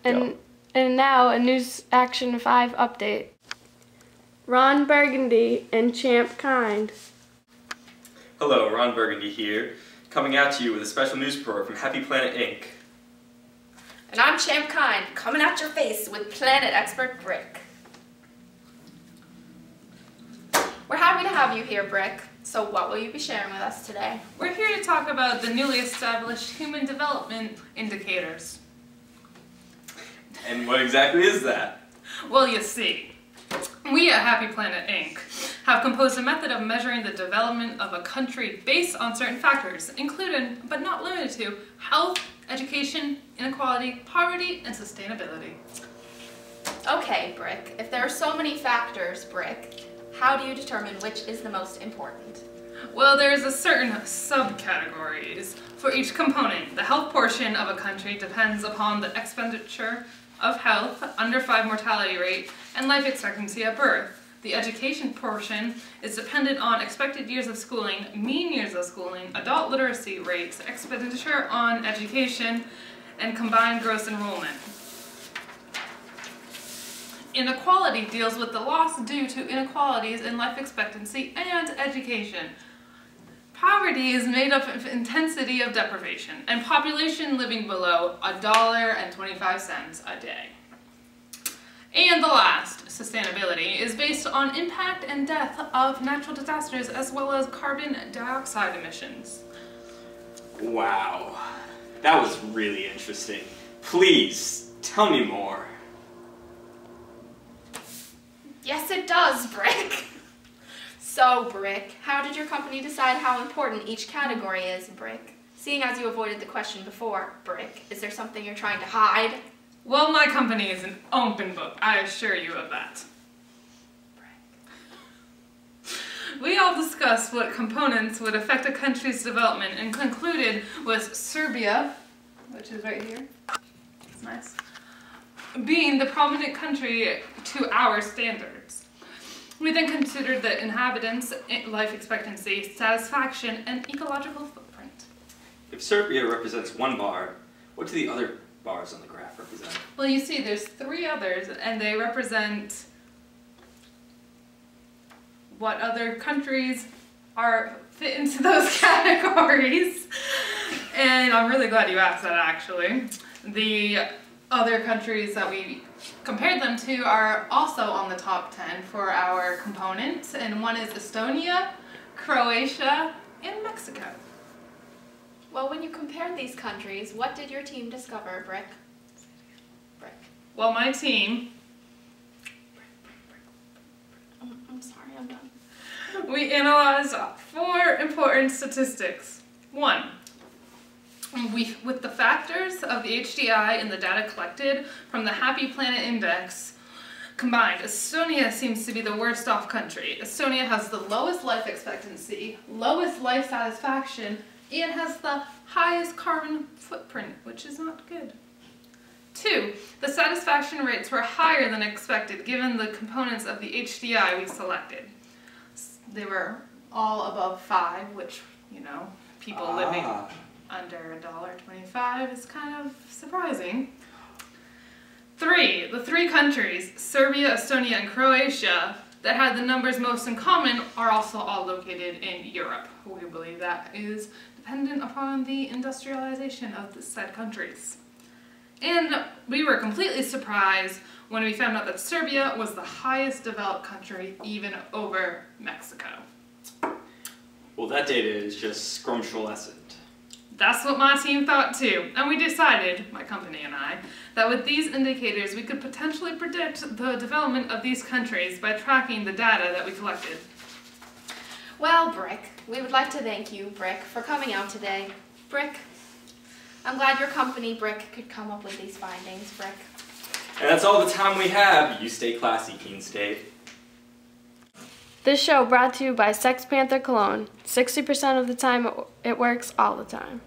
And now a News Action 5 update. Ron Burgundy and Champ Kind. Hello, Ron Burgundy here, coming at you with a special news report from Happy Planet Inc. And I'm Champ Kind, coming at your face with Planet Expert Brick. We're happy to have you here, Brick. So what will you be sharing with us today? We're here to talk about the newly established Human Development Indicators. And what exactly is that? Well, you see, we at Happy Planet Inc. have composed a method of measuring the development of a country based on certain factors, including, but not limited to, health, education, inequality, poverty, and sustainability. Okay, Brick, if there are so many factors, Brick, how do you determine which is the most important? Well, there's a certain subcategories for each component. The health portion of a country depends upon the expenditure of health, under 5 mortality rate, and life expectancy at birth. The education portion is dependent on expected years of schooling, mean years of schooling, adult literacy rates, expenditure on education, and combined gross enrollment. Inequality deals with the loss due to inequalities in life expectancy and education. Poverty is made up of intensity of deprivation and population living below $1.25 a day. And the last, sustainability, is based on impact and death of natural disasters as well as carbon dioxide emissions. Wow, that was really interesting. Please, tell me more. Yes, it does, Brick. So, Brick, how did your company decide how important each category is, Brick? Seeing as you avoided the question before, Brick, is there something you're trying to hide? Well, my company is an open book, I assure you of that. Brick. We all discussed what components would affect a country's development and concluded with Serbia, which is right here, it's nice, being the prominent country to our standards. We then considered the inhabitants' life expectancy, satisfaction, and ecological footprint. If Serbia represents one bar, what do the other bars on the graph represent? Well, you see, there's 3 others, and they represent what other countries fit into those categories. And I'm really glad you asked that, actually. The other countries that we compared them to are also on the top 10 for our components, and one is Estonia, Croatia, and Mexico. Well, when you compared these countries, what did your team discover, Brick? Brick. Well, my team, I'm sorry, I'm done. we analyzed 4 important statistics. 1. With the factors of the HDI and the data collected from the Happy Planet Index combined, Estonia seems to be the worst off country. Estonia has the lowest life expectancy, lowest life satisfaction, and has the highest carbon footprint, which is not good. 2, the satisfaction rates were higher than expected given the components of the HDI we selected. They were all above 5, which, you know, people living under $1.25 is kind of surprising. 3, the 3 countries, Serbia, Estonia, and Croatia, that had the numbers most in common are also all located in Europe. We believe that is dependent upon the industrialization of the said countries. And we were completely surprised when we found out that Serbia was the highest developed country, even over Mexico. Well, that data is just scrumptious. That's what my team thought too, and we decided, my company and I, that with these indicators we could potentially predict the development of these countries by tracking the data that we collected. Well, Brick, we would like to thank you, Brick, for coming out today. Brick, I'm glad your company, Brick, could come up with these findings, Brick. And that's all the time we have. You stay classy, Keene State. This show brought to you by Sex Panther Cologne. 60% of the time it works all the time.